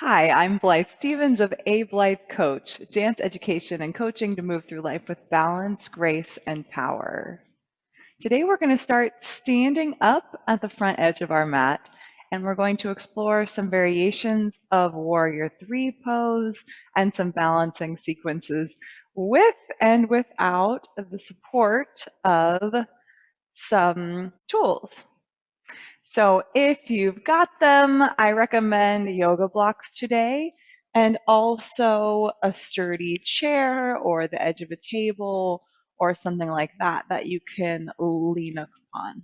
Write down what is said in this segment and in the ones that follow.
Hi, I'm Blythe Stephens of A Blythe Coach, dance education and coaching to move through life with balance, grace, and power. Today we're going to start standing up at the front edge of our mat, and we're going to explore some variations of Warrior III pose and some balancing sequences with and without the support of some tools. So if you've got them, I recommend yoga blocks today, and also a sturdy chair or the edge of a table or something like that that you can lean upon.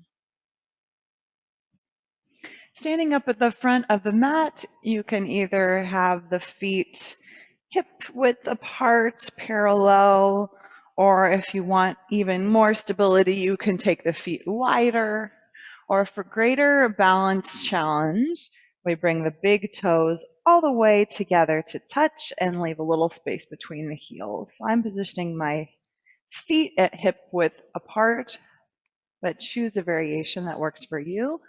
Standing up at the front of the mat, you can either have the feet hip width apart, parallel, or if you want even more stability, you can take the feet wider. Or for greater balance challenge, we bring the big toes all the way together to touch and leave a little space between the heels. So I'm positioning my feet at hip width apart, but choose a variation that works for you.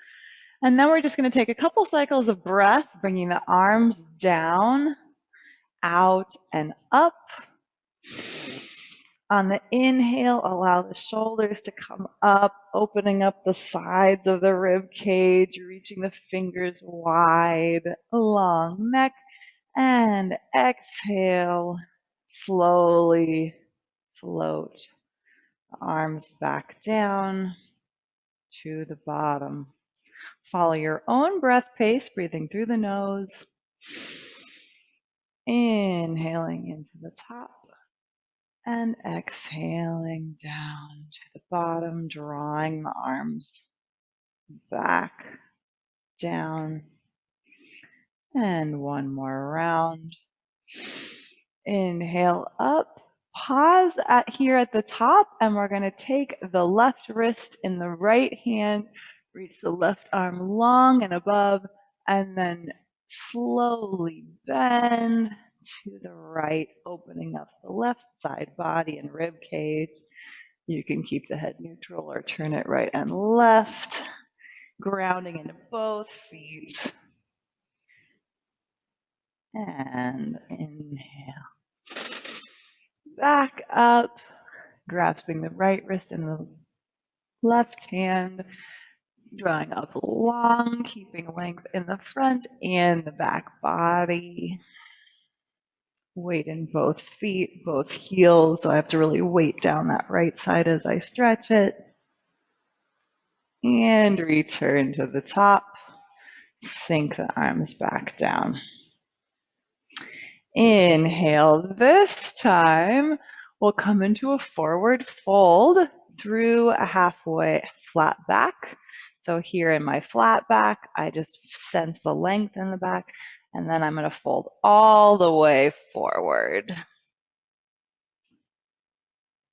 And then we're just going to take a couple cycles of breath, bringing the arms down, out, and up. On the inhale, allow the shoulders to come up, opening up the sides of the rib cage, reaching the fingers wide, long neck, and exhale, slowly float the arms back down to the bottom. Follow your own breath pace, breathing through the nose, inhaling into the top, and exhaling down to the bottom, drawing the arms back, down, and one more round. Inhale up, pause here at the top, and we're going to take the left wrist in the right hand, reach the left arm long and above, and then slowly bend to the right, opening up the left side body and rib cage. You can keep the head neutral or turn it right and left, grounding into both feet. And inhale. Back up, grasping the right wrist in the left hand, drawing up long, keeping length in the front and the back body. Weight in both feet, both heels, so I have to really weight down that right side as I stretch it. And return to the top. Sink the arms back down. Inhale. This time we'll come into a forward fold through a halfway flat back. So here in my flat back, I just sense the length in the back, and then I'm going to fold all the way forward.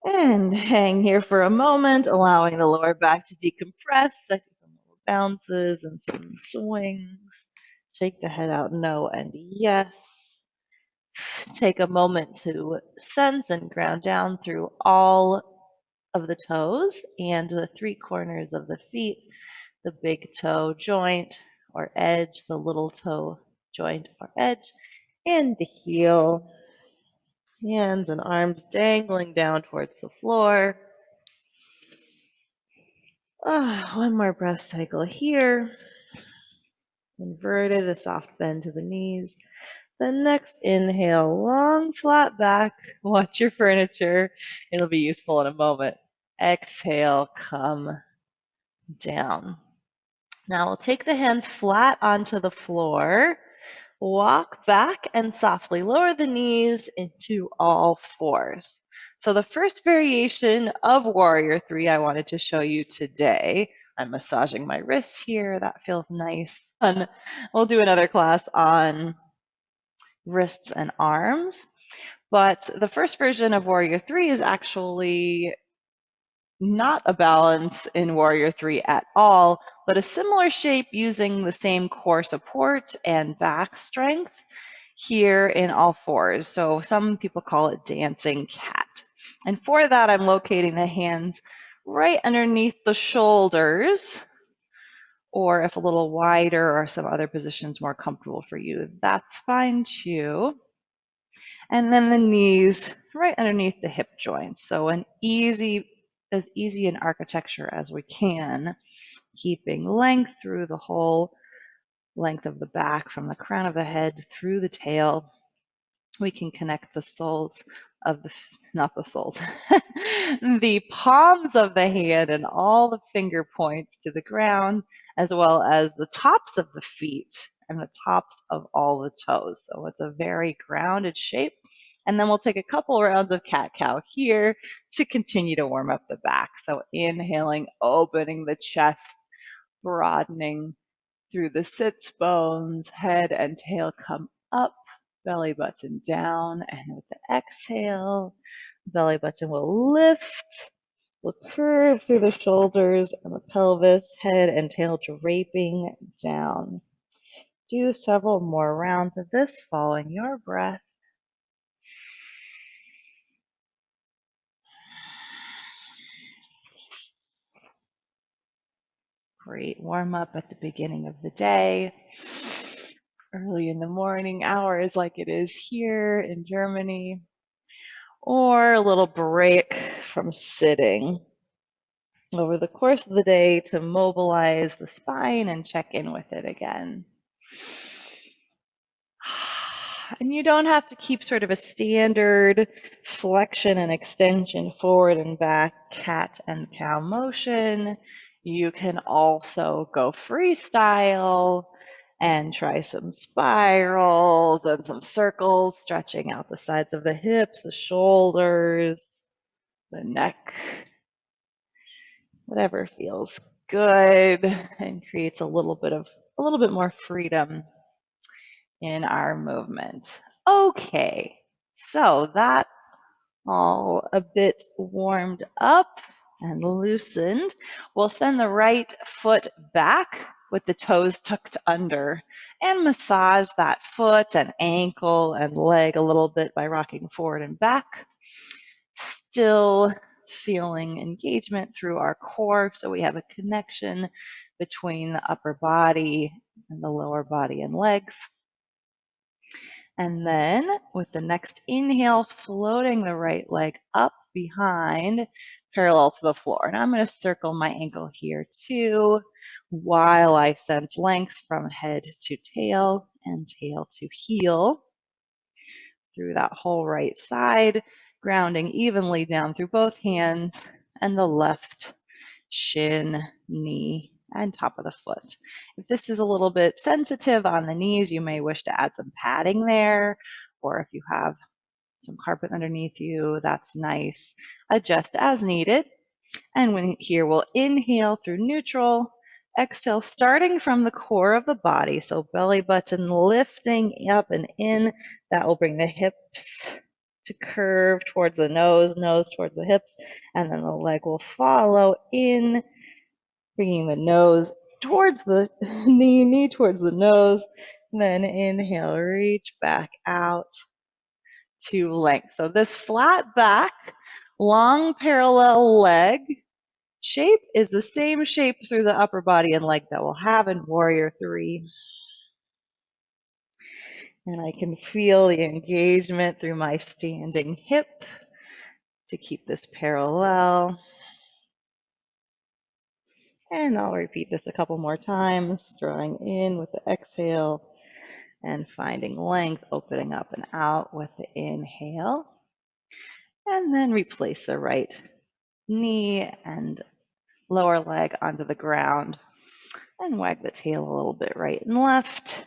And hang here for a moment, allowing the lower back to decompress. I do some little bounces and some swings. Shake the head out, no and yes. Take a moment to sense and ground down through all of the toes and the three corners of the feet, the big toe joint or edge, the little toe joint or edge, and the heel. Hands and arms dangling down towards the floor. One more breath cycle here. Inverted, a soft bend to the knees. The next inhale, long flat back. Watch your furniture. It'll be useful in a moment. Exhale, come down. Now we'll take the hands flat onto the floor. Walk back and softly lower the knees into all fours. So the first variation of Warrior III I wanted to show you today. I'm massaging my wrists here. That feels nice. And we'll do another class on wrists and arms. But the first version of Warrior III is actually not a balance in Warrior III at all, but a similar shape using the same core support and back strength here in all fours. So some people call it dancing cat. And for that, I'm locating the hands right underneath the shoulders, Or if a little wider or some other position's more comfortable for you, that's fine too. And then the knees right underneath the hip joints. So as easy an architecture as we can, keeping length through the whole length of the back from the crown of the head through the tail. We can connect the soles of not the soles, the palms of the hand and all the finger points to the ground, as well as the tops of the feet and the tops of all the toes. So it's a very grounded shape. And then we'll take a couple rounds of cat-cow here to continue to warm up the back. So inhaling, opening the chest, broadening through the sits bones, head and tail come up, belly button down, and with the exhale, belly button will lift, will curve through the shoulders and the pelvis, head and tail draping down. Do several more rounds of this, following your breath. Great warm up at the beginning of the day, early in the morning hours like it is here in Germany, or a little break from sitting over the course of the day to mobilize the spine and check in with it again. And you don't have to keep sort of a standard flexion and extension forward and back, cat and cow motion. You can also go freestyle and try some spirals and some circles, stretching out the sides of the hips, the shoulders, the neck, whatever feels good and creates a little bit more freedom in our movement. Okay, so that all a bit warmed up and loosened. We'll send the right foot back with the toes tucked under and massage that foot and ankle and leg a little bit by rocking forward and back. Still feeling engagement through our core, so we have a connection between the upper body and the lower body and legs. And then with the next inhale, floating the right leg up behind, parallel to the floor. And I'm going to circle my ankle here too, while I sense length from head to tail and tail to heel through that whole right side, grounding evenly down through both hands and the left shin, knee, and top of the foot. If this is a little bit sensitive on the knees, you may wish to add some padding there, or if you have some carpet underneath you, that's nice. Adjust as needed. And here we'll inhale through neutral, exhale starting from the core of the body, so belly button lifting up and in. That will bring the hips to curve towards the nose, nose towards the hips, and then the leg will follow in, bringing the nose towards the knee towards the nose. Then inhale, reach back out to length. So this flat back, long parallel leg shape is the same shape through the upper body and leg that we'll have in Warrior 3. And I can feel the engagement through my standing hip to keep this parallel. And I'll repeat this a couple more times, drawing in with the exhale and finding length, opening up and out with the inhale. And then replace the right knee and lower leg onto the ground and wag the tail a little bit right and left.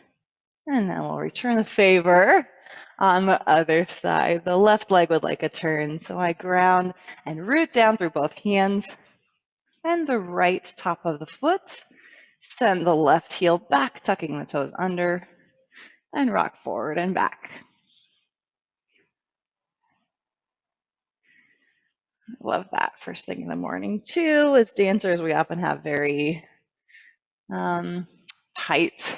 And then we'll return the favor on the other side. The left leg would like a turn, so I ground and root down through both hands and the right top of the foot. Send the left heel back, tucking the toes under, and rock forward and back. Love that first thing in the morning too. As dancers, we often have very tight,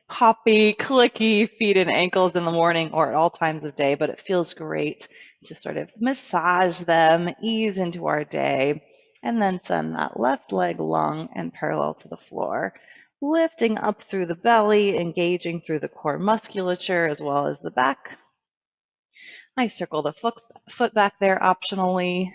poppy, clicky feet and ankles in the morning or at all times of day, but it feels great to sort of massage them, ease into our day, And then send that left leg long and parallel to the floor, lifting up through the belly, engaging through the core musculature as well as the back. I circle the foot back there optionally,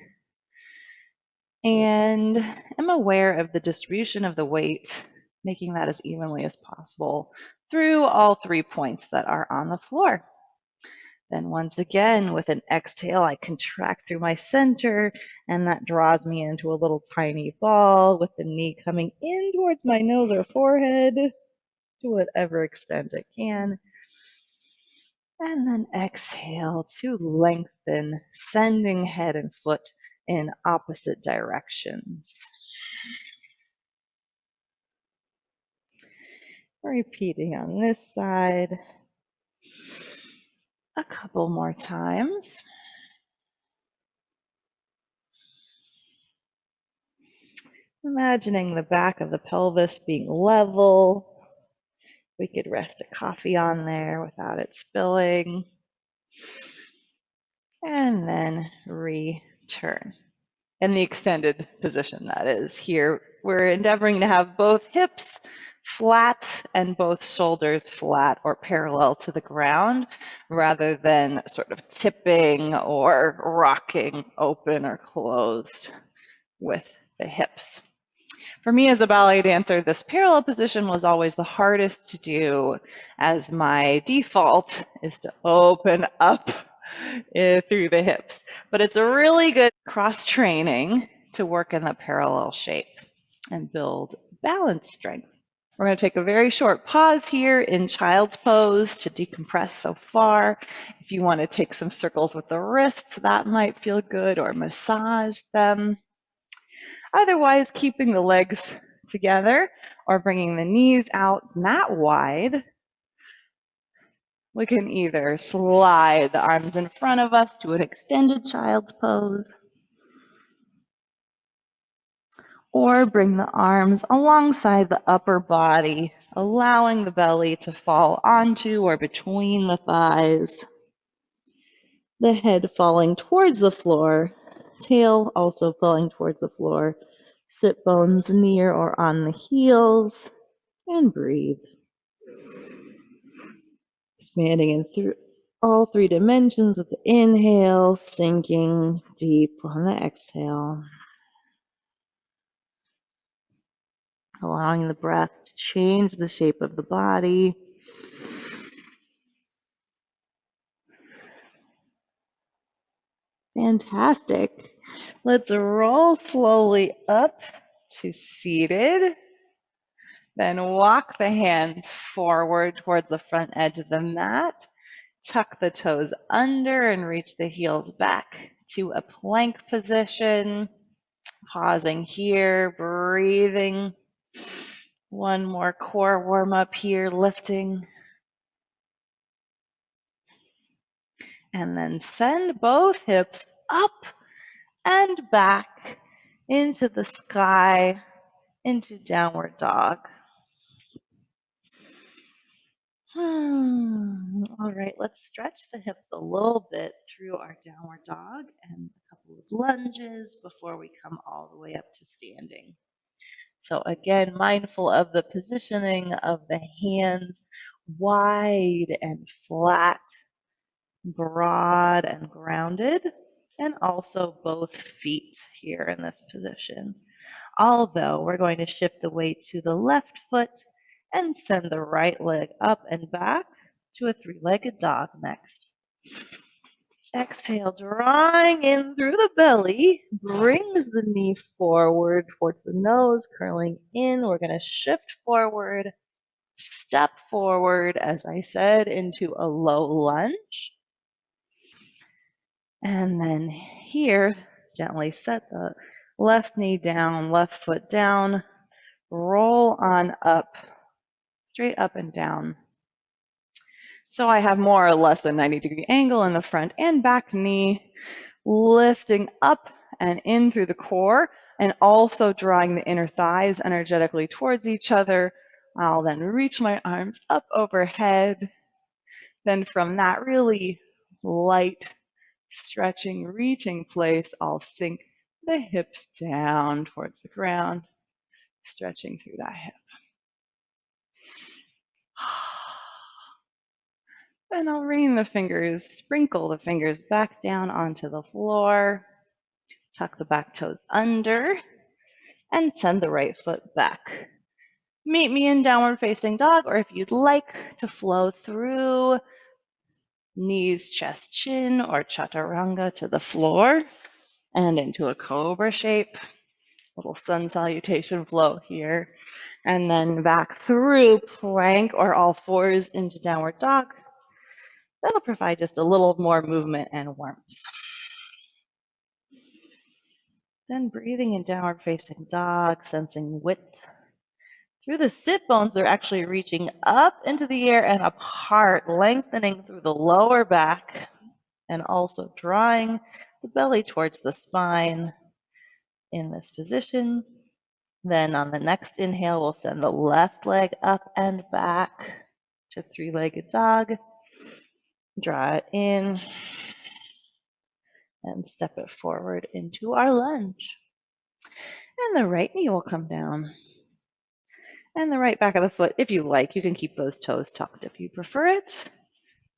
and am aware of the distribution of the weight, making that as evenly as possible through all 3 points that are on the floor. Then once again, with an exhale, I contract through my center, and that draws me into a little tiny ball with the knee coming in towards my nose or forehead to whatever extent it can. And then exhale to lengthen, sending head and foot in opposite directions. Repeating on this side a couple more times. Imagining the back of the pelvis being level. We could rest a coffee on there without it spilling. And then return. In the extended position, that is. Here, we're endeavoring to have both hips flat and both shoulders flat or parallel to the ground, rather than sort of tipping or rocking open or closed with the hips. For me as a ballet dancer, this parallel position was always the hardest to do, as my default is to open up through the hips. But it's a really good cross training to work in the parallel shape and build balance strength. We're going to take a very short pause here in child's pose to decompress so far. If you want to take some circles with the wrists, that might feel good, or massage them. Otherwise, keeping the legs together or bringing the knees out not wide, we can either slide the arms in front of us to an extended child's pose, or bring the arms alongside the upper body, allowing the belly to fall onto or between the thighs, the head falling towards the floor, tail also falling towards the floor, sit bones near or on the heels, and breathe. Expanding in through all 3 dimensions with the inhale, sinking deep on the exhale. Allowing the breath to change the shape of the body. Fantastic. Let's roll slowly up to seated. Then walk the hands forward towards the front edge of the mat. Tuck the toes under and reach the heels back to a plank position. Pausing here, breathing. One more core warm up here, lifting. And then send both hips up and back into the sky, into downward dog. All right, let's stretch the hips a little bit through our downward dog and a couple of lunges before we come all the way up to standing. So again, mindful of the positioning of the hands, wide and flat, broad and grounded, and also both feet here in this position. Although we're going to shift the weight to the left foot and send the right leg up and back to a 3-legged dog next. Exhale, drawing in through the belly, brings the knee forward towards the nose, curling in. We're going to shift forward, step forward, as I said, into a low lunge. And then here, gently set the left knee down, left foot down, roll on up, straight up and down. So I have more or less a 90-degree angle in the front and back knee, lifting up and in through the core, and also drawing the inner thighs energetically towards each other. I'll then reach my arms up overhead. Then from that really light, stretching, reaching place, I'll sink the hips down towards the ground, stretching through that hip. Then I'll rain the fingers, sprinkle the fingers back down onto the floor, tuck the back toes under, and send the right foot back. Meet me in downward facing dog, or if you'd like to flow through knees, chest, chin, or chaturanga to the floor and into a cobra shape. Little sun salutation flow here. And then back through plank or all fours into downward dog. That'll provide just a little more movement and warmth. Then breathing in downward facing dog, sensing width. Through the sit bones, they're actually reaching up into the air and apart, lengthening through the lower back and also drawing the belly towards the spine in this position. Then on the next inhale, we'll send the left leg up and back to three-legged dog. Draw it in and step it forward into our lunge. And the right knee will come down. And the right back of the foot, if you like, you can keep those toes tucked if you prefer it.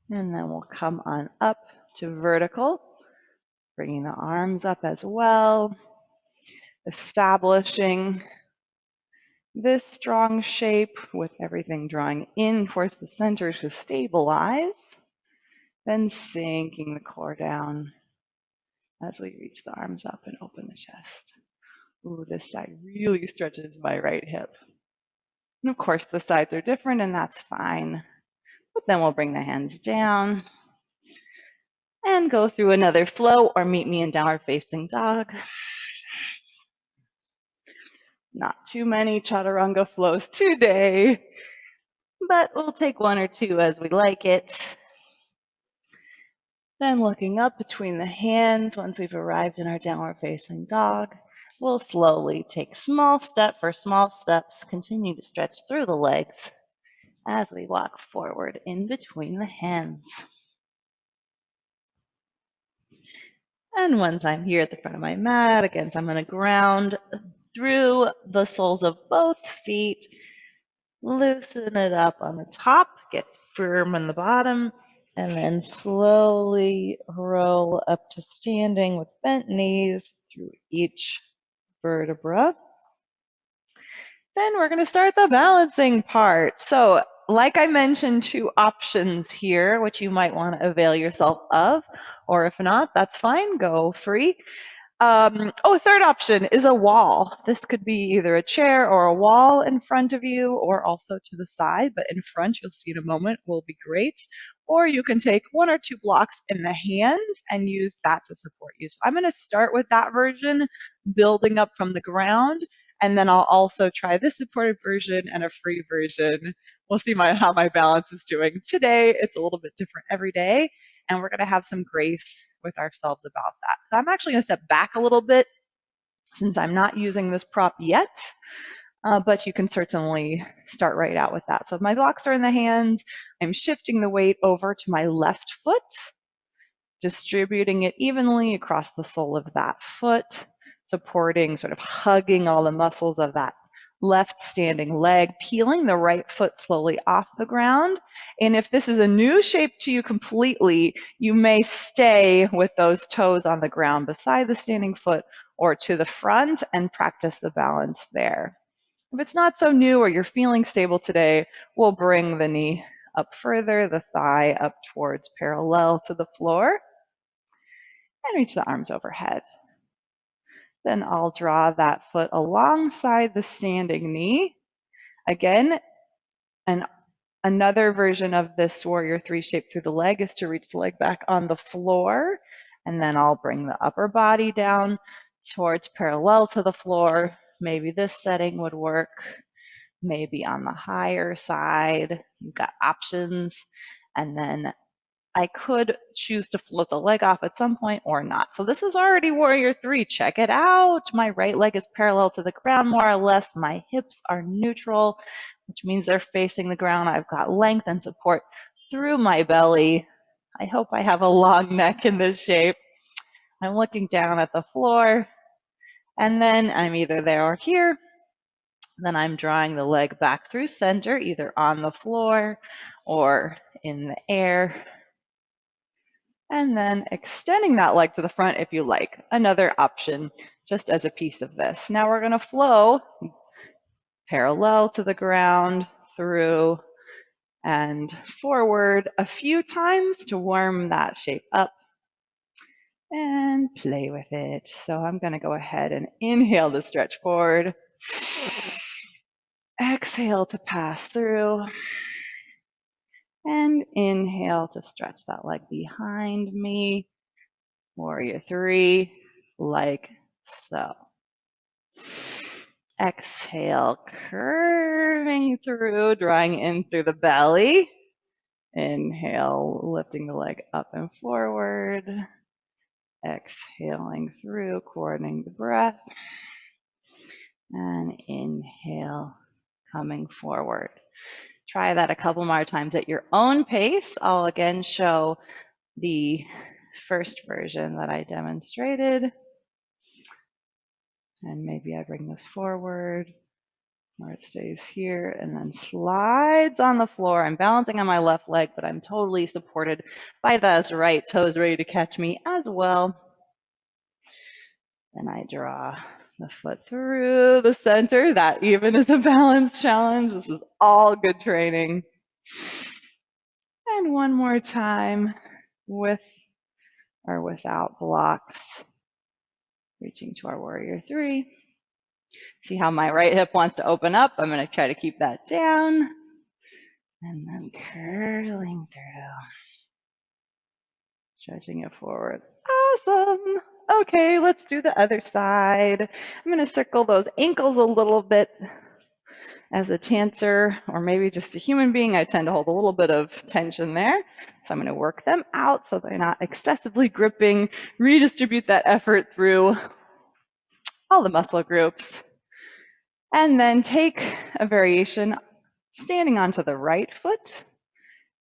And then we'll come on up to vertical, bringing the arms up as well, establishing this strong shape with everything drawing in towards the center to stabilize, then sinking the core down as we reach the arms up and open the chest. Ooh, this side really stretches my right hip. And of course, the sides are different, and that's fine. But then we'll bring the hands down and go through another flow, or meet me in downward facing dog. Not too many chaturanga flows today, but we'll take one or two as we like it. Then looking up between the hands, once we've arrived in our downward facing dog, we'll slowly take small step for small steps, continue to stretch through the legs as we walk forward in between the hands. And once I'm here at the front of my mat, again, so I'm going to ground through the soles of both feet, loosen it up on the top, get firm on the bottom, and then slowly roll up to standing with bent knees through each vertebra. Then we're going to start the balancing part. So like I mentioned, two options here, which you might want to avail yourself of, or if not, that's fine, go free. Third option is a wall. This could be either a chair or a wall in front of you, or also to the side, but in front, you'll see in a moment, will be great. Or you can take one or two blocks in the hands and use that to support you. So I'm going to start with that version, building up from the ground, and then I'll also try this supported version and a free version. We'll see how my balance is doing. Today, it's a little bit different every day, and we're going to have some grace with ourselves about that. So I'm actually going to step back a little bit since I'm not using this prop yet, but you can certainly start right out with that. So if my blocks are in the hands, I'm shifting the weight over to my left foot, distributing it evenly across the sole of that foot, supporting, sort of hugging all the muscles of that left standing leg, peeling the right foot slowly off the ground. And if this is a new shape to you completely, you may stay with those toes on the ground beside the standing foot or to the front and practice the balance there. If it's not so new or you're feeling stable today, we'll bring the knee up further, the thigh up towards parallel to the floor, and reach the arms overhead. Then I'll draw that foot alongside the standing knee. Again, another version of this warrior three shape through the leg is to reach the leg back on the floor. And then I'll bring the upper body down towards parallel to the floor. Maybe this setting would work. Maybe on the higher side. You've got options. And then I could choose to float the leg off at some point or not. So this is already warrior three. Check it out. My right leg is parallel to the ground more or less. My hips are neutral, which means they're facing the ground. I've got length and support through my belly. I hope I have a long neck in this shape. I'm looking down at the floor. And then I'm either there or here. Then I'm drawing the leg back through center, either on the floor or in the air. And then extending that leg to the front if you like. Another option, just as a piece of this. Now we're going to flow parallel to the ground, through and forward a few times to warm that shape up and play with it. So I'm going to go ahead and inhale to stretch forward. Exhale to pass through. And inhale to stretch that leg behind me. Warrior 3, like so. Exhale, curving through, drawing in through the belly. Inhale, lifting the leg up and forward. Exhaling through, coordinating the breath. And inhale, coming forward. Try that a couple more times at your own pace. I'll again show the first version that I demonstrated. And maybe I bring this forward, or it stays here and then slides on the floor. I'm balancing on my left leg, but I'm totally supported by those right toes ready to catch me as well. And I draw the foot through the center. That even is a balance challenge. This is all good training. And one more time with or without blocks. Reaching to our warrior 3. See how my right hip wants to open up? I'm going to try to keep that down. And then curling through. Stretching it forward. Awesome. Okay, let's do the other side. I'm going to circle those ankles a little bit. As a dancer, or maybe just a human being, I tend to hold a little bit of tension there. So I'm going to work them out so they're not excessively gripping. Redistribute that effort through all the muscle groups. And then take a variation standing onto the right foot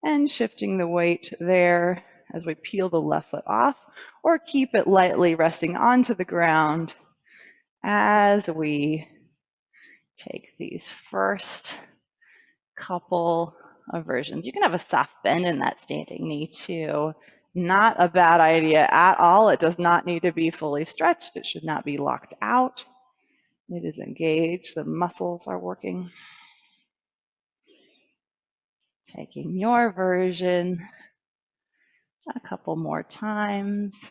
and shifting the weight there as we peel the left foot off, or keep it lightly resting onto the ground as we take these first couple of versions. You can have a soft bend in that standing knee too. Not a bad idea at all. It does not need to be fully stretched. It should not be locked out. It is engaged. The muscles are working. Taking your version a couple more times.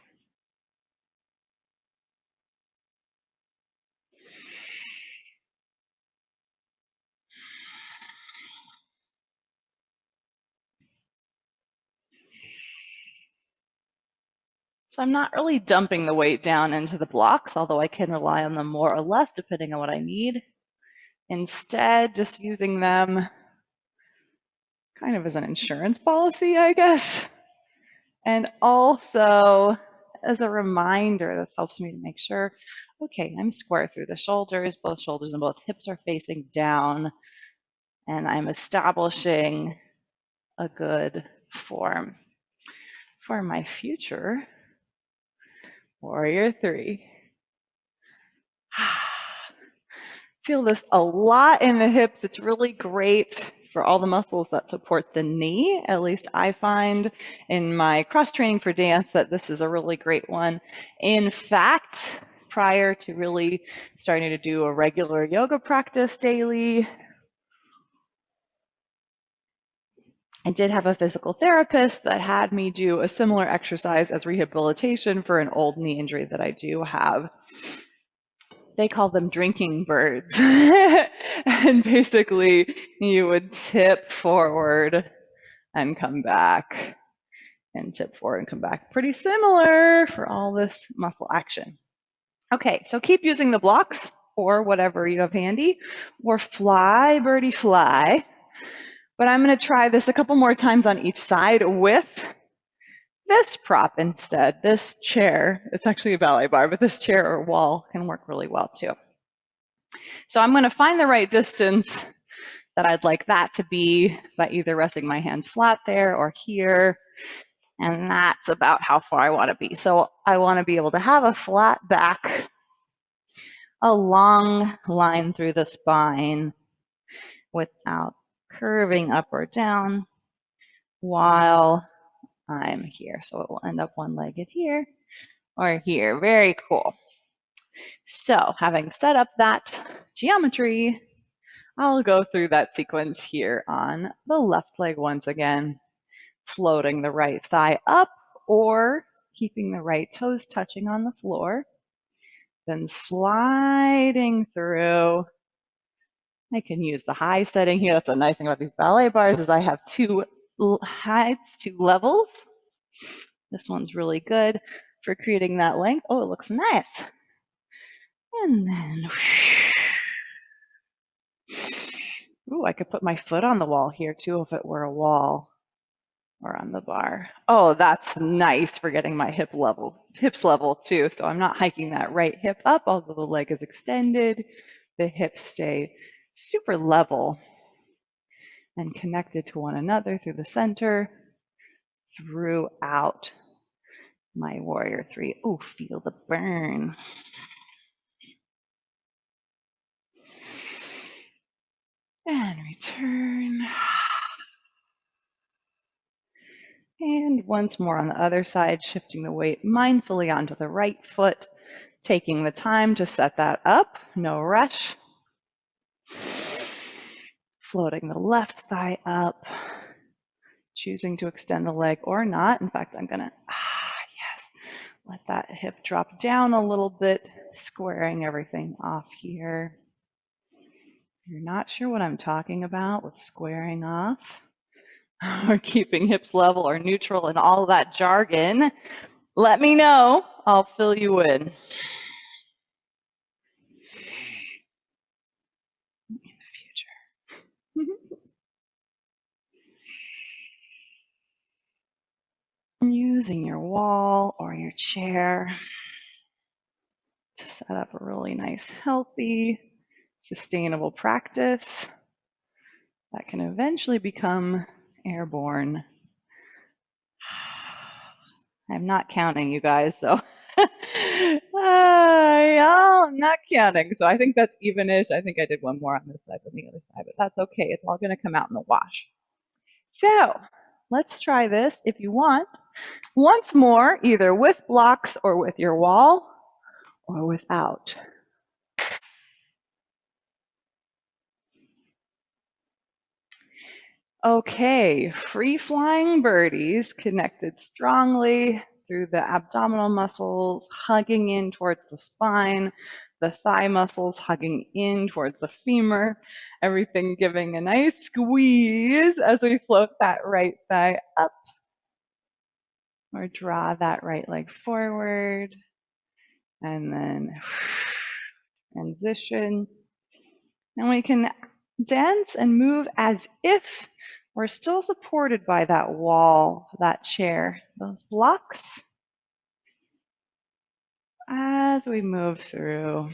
So I'm not really dumping the weight down into the blocks, although I can rely on them more or less depending on what I need. Instead, just using them kind of as an insurance policy, I guess. And also as a reminder, this helps me to make sure, okay, I'm square through the shoulders, both shoulders and both hips are facing down, and I'm establishing a good form for my future warrior 3. Feel this a lot in the hips. It's really great for all the muscles that support the knee. At least I find in my cross training for dance that this is a really great one. In fact, prior to really starting to do a regular yoga practice daily, I did have a physical therapist that had me do a similar exercise as rehabilitation for an old knee injury that I do have. They call them drinking birds. And basically, you would tip forward and come back, and tip forward and come back. Pretty similar for all this muscle action. Okay, so keep using the blocks or whatever you have handy, or fly, birdie, fly. But I'm going to try this a couple more times on each side with this prop instead, this chair. It's actually a ballet bar, but this chair or wall can work really well too. So I'm going to find the right distance that I'd like that to be by either resting my hands flat there or here. And that's about how far I want to be. So I want to be able to have a flat back a long line through the spine without curving up or down while I'm here. So it will end up one-legged here or here. Very cool. So having set up that geometry, I'll go through that sequence here on the left leg once again, floating the right thigh up or keeping the right toes touching on the floor, then sliding through. I can use the high setting here. That's a nice thing about these ballet bars is I have two heights, two levels. This one's really good for creating that length. Oh, it looks nice. And then, ooh, I could put my foot on the wall here too if it were a wall or on the bar. Oh, that's nice for getting my hips level too. So I'm not hiking that right hip up, although the leg is extended. The hips stay super level and connected to one another through the center throughout my warrior three. Oh, feel the burn. And return. And once more on the other side, shifting the weight mindfully onto the right foot, taking the time to set that up, no rush. Floating the left thigh up, choosing to extend the leg or not. In fact, I'm gonna, yes, let that hip drop down a little bit, squaring everything off here. If you're not sure what I'm talking about with squaring off or keeping hips level or neutral and all of that jargon, let me know. I'll fill you in. In the future. Using your wall or your chair to set up a really nice, healthy, sustainable practice that can eventually become airborne. I'm not counting, you guys, so I'm not counting. So I think that's even-ish. I think I did one more on this side than the other side, but that's okay. It's all going to come out in the wash. So let's try this if you want. Once more, either with blocks or with your wall or without. Okay, free flying birdies connected strongly through the abdominal muscles, hugging in towards the spine, the thigh muscles hugging in towards the femur, everything giving a nice squeeze as we float that right thigh up or draw that right leg forward and then transition. And we can dance and move as if we're still supported by that wall, that chair, those blocks. As we move through,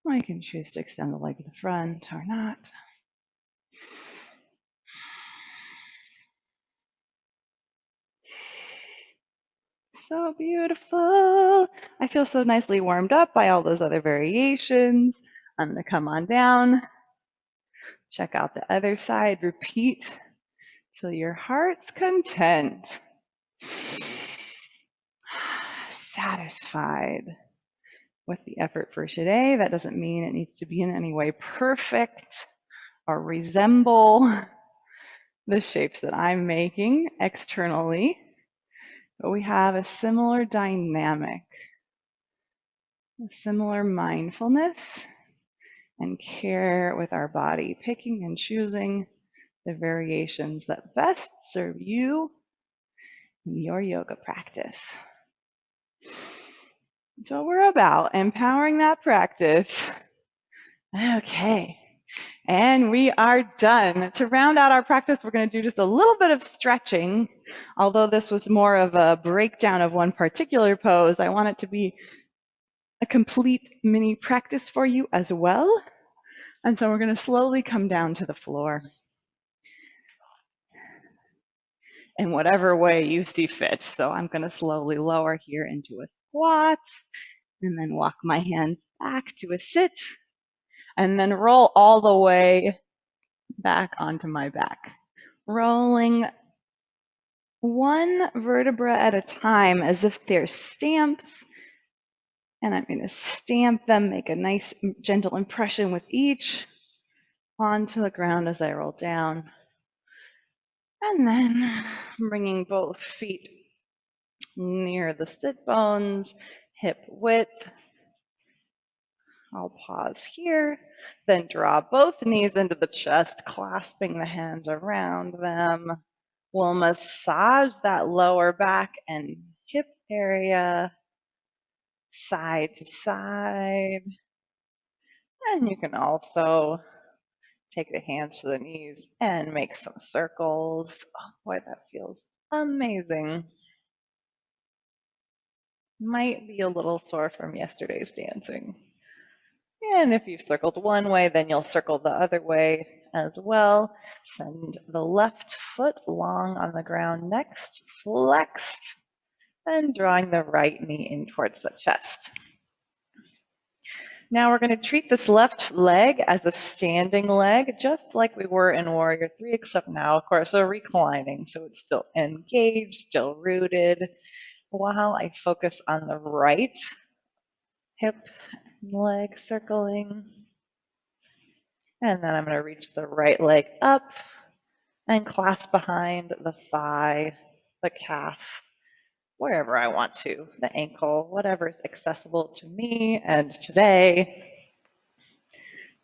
we can choose to extend the leg to the front or not. So beautiful. I feel so nicely warmed up by all those other variations. I'm going to come on down. Check out the other side. Repeat till your heart's content. Satisfied with the effort for today. That doesn't mean it needs to be in any way perfect or resemble the shapes that I'm making externally, but we have a similar dynamic, a similar mindfulness and care with our body, picking and choosing the variations that best serve you in your yoga practice. That's what we're about, empowering that practice. Okay, and we are done. To round out our practice, we're going to do just a little bit of stretching. Although this was more of a breakdown of one particular pose, I want it to be a complete mini practice for you as well. And so we're going to slowly come down to the floor in whatever way you see fit. So I'm going to slowly lower here into a squat And then walk my hands back to a sit, and then roll all the way back onto my back. Rolling one vertebra at a time as if they're stamps. And I'm going to stamp them, make a nice gentle impression with each onto the ground as I roll down. And then bringing both feet near the sit bones, hip width. I'll pause here, then draw both knees into the chest, clasping the hands around them. We'll massage that lower back and hip area, side to side. And you can also take the hands to the knees and make some circles. Oh boy, that feels amazing. Might be a little sore from yesterday's dancing. And if you've circled one way, then you'll circle the other way as well. Send the left foot long on the ground next, flexed, and drawing the right knee in towards the chest. Now we're going to treat this left leg as a standing leg, just like we were in Warrior 3, except now, of course, we're reclining. So it's still engaged, still rooted, while I focus on the right hip and leg circling. And then I'm going to reach the right leg up and clasp behind the thigh, the calf, wherever I want to, the ankle, whatever is accessible to me. And today,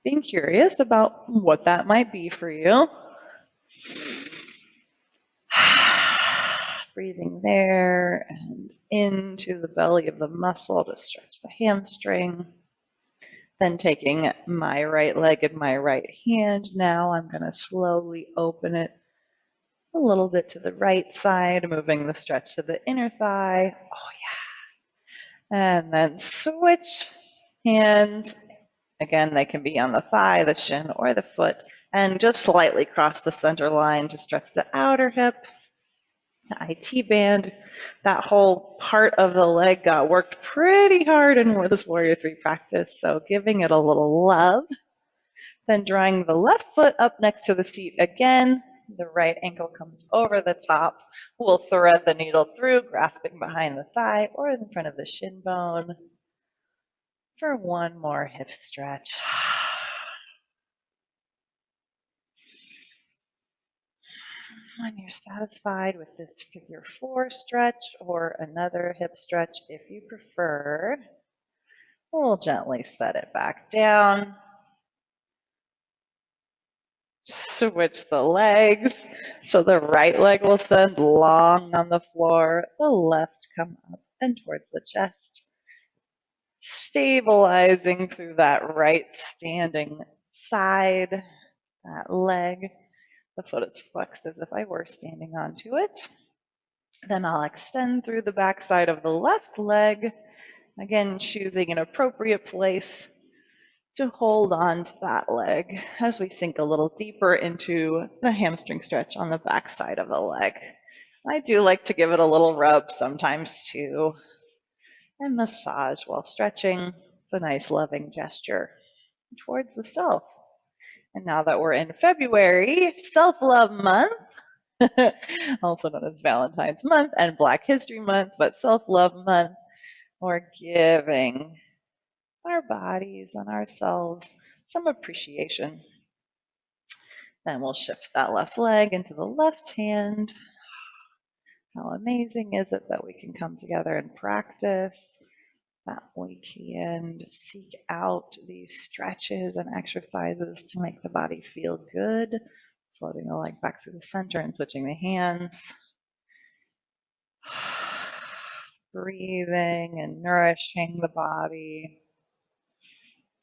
being curious about what that might be for you. Breathing there and into the belly of the muscle to stretch the hamstring. Then taking my right leg in my right hand, now I'm going to slowly open it a little bit to the right side, moving the stretch to the inner thigh. Oh yeah. And then switch hands. Again, they can be on the thigh, the shin, or the foot. And just slightly cross the center line to stretch the outer hip. The IT band, that whole part of the leg got worked pretty hard in this Warrior 3 practice, so giving it a little love. Then drawing the left foot up next to the seat again. The right ankle comes over the top. We'll thread the needle through, grasping behind the thigh or in front of the shin bone for one more hip stretch. When you're satisfied with this figure 4 stretch or another hip stretch if you prefer, we'll gently set it back down. Switch the legs. So the right leg will send long on the floor, the left come up and towards the chest. Stabilizing through that right standing side, that leg. The foot is flexed as if I were standing onto it. Then I'll extend through the back side of the left leg, again choosing an appropriate place to hold on to that leg as we sink a little deeper into the hamstring stretch on the back side of the leg. I do like to give it a little rub sometimes too, and massage while stretching. It's a nice loving gesture towards the self. And now that we're in February, Self-Love Month, also known as Valentine's Month and Black History Month, but Self-Love Month, we're giving our bodies and ourselves some appreciation. Then we'll shift that left leg into the left hand. How amazing is it that we can come together and practice, that we can seek out these stretches and exercises to make the body feel good, floating the leg back through the center and switching the hands. Breathing and nourishing the body.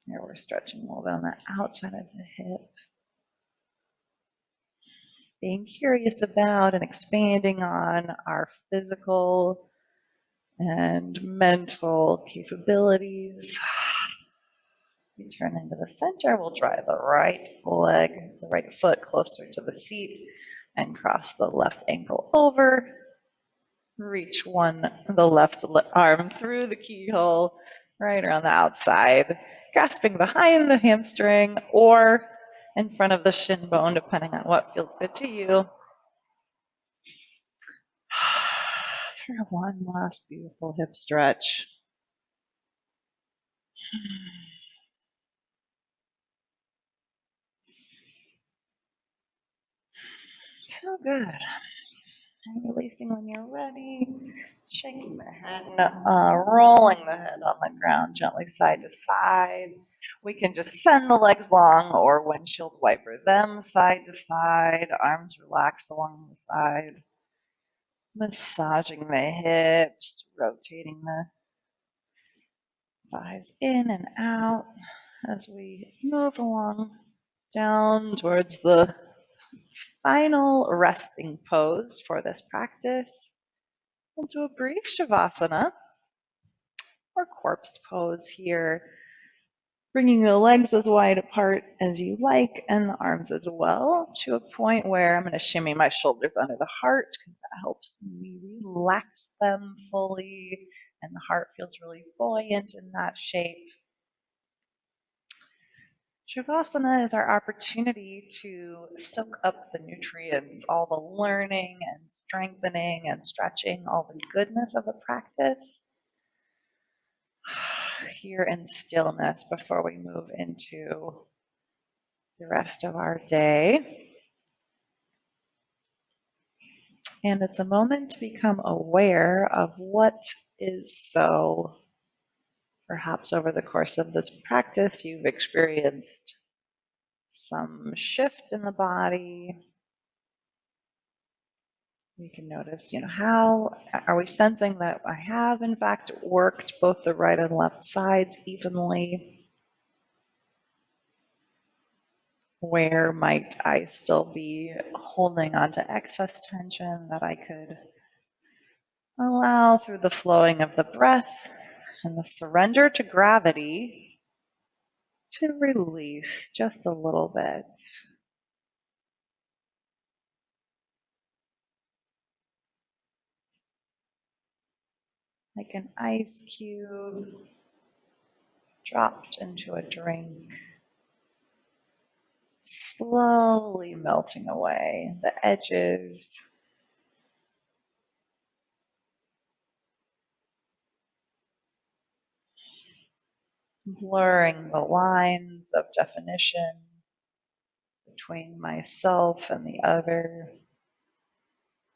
Here we're stretching all down the outside of the hip. Being curious about and expanding on our physical and mental capabilities. We turn into the center. We'll drive the right leg, the right foot closer to the seat and cross the left ankle over. Reach the left arm through the keyhole right around the outside, grasping behind the hamstring or in front of the shin bone, depending on what feels good to you. For one last beautiful hip stretch. Feel good. And releasing when you're ready. Shaking the head, rolling the head on the ground gently side to side. We can just send the legs long or windshield wiper them side to side. Arms relaxed along the side. Massaging the hips, rotating the thighs in and out as we move along down towards the final resting pose for this practice. We'll do a brief Shavasana or corpse pose here, bringing the legs as wide apart as you like and the arms as well, to a point where I'm going to shimmy my shoulders under the heart because that helps me relax them fully and the heart feels really buoyant in that shape. Shavasana is our opportunity to soak up the nutrients, all the learning and strengthening and stretching, all the goodness of the practice here in stillness before we move into the rest of our day. And it's a moment to become aware of what is so. Perhaps over the course of this practice, you've experienced some shift in the body. We can notice, how are we sensing that I have, in fact, worked both the right and left sides evenly? Where might I still be holding on to excess tension that I could allow through the flowing of the breath and the surrender to gravity to release just a little bit? Like an ice cube dropped into a drink, slowly melting away the edges, blurring the lines of definition between myself and the other,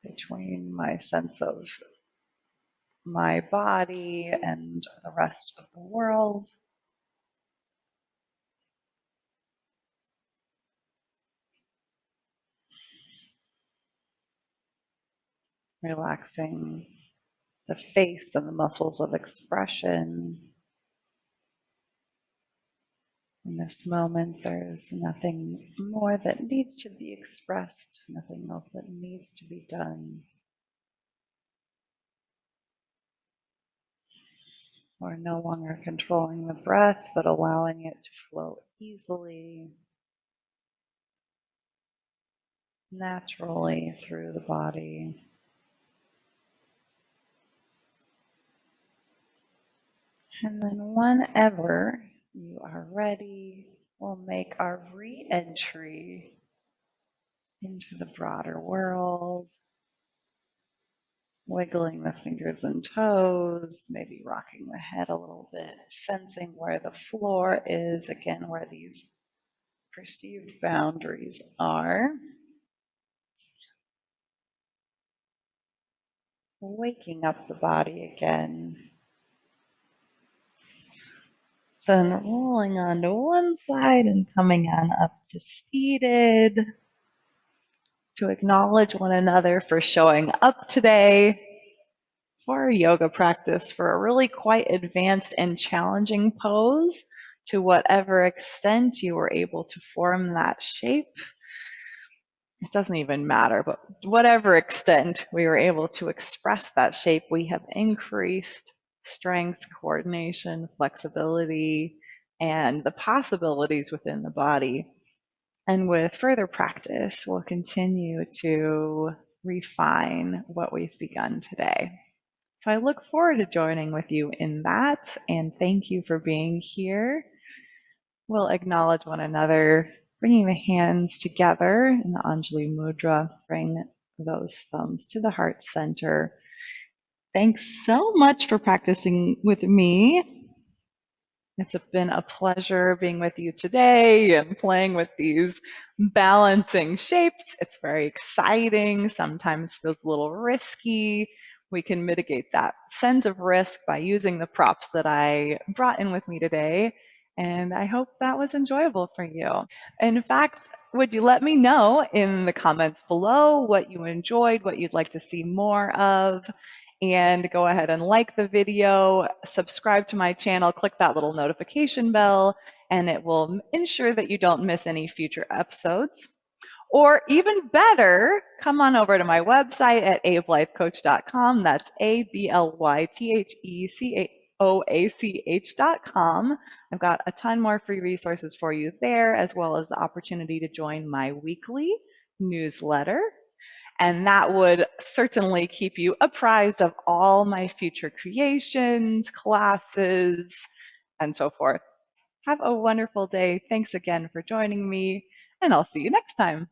between my sense of my body and the rest of the world. Relaxing the face and the muscles of expression. In this moment, there's nothing more that needs to be expressed, nothing else that needs to be done. We're no longer controlling the breath, but allowing it to flow easily, naturally through the body. And then whenever you are ready, we'll make our re-entry into the broader world, wiggling the fingers and toes, maybe rocking the head a little bit, sensing where the floor is, again, where these perceived boundaries are. Waking up the body again. Then rolling onto one side and coming on up to seated, to acknowledge one another for showing up today for our yoga practice, for a really quite advanced and challenging pose. To whatever extent you were able to form that shape, it doesn't even matter, but whatever extent we were able to express that shape, we have increased strength, coordination, flexibility, and the possibilities within the body. And with further practice, we'll continue to refine what we've begun today. So I look forward to joining with you in that, and thank you for being here. We'll acknowledge one another, bringing the hands together in the Anjali Mudra. Bring those thumbs to the heart center. Thanks so much for practicing with me. It's been a pleasure being with you today and playing with these balancing shapes. It's very exciting, sometimes feels a little risky. We can mitigate that sense of risk by using the props that I brought in with me today. And I hope that was enjoyable for you. In fact, would you let me know in the comments below what you enjoyed, what you'd like to see more of? And go ahead and like the video, subscribe to my channel, click that little notification bell, and it will ensure that you don't miss any future episodes. Or even better, come on over to my website at ablythecoach.com. That's ablythecoach.com. I've got a ton more free resources for you there, as well as the opportunity to join my weekly newsletter. And that would certainly keep you apprised of all my future creations, classes, and so forth. Have a wonderful day. Thanks again for joining me, and I'll see you next time.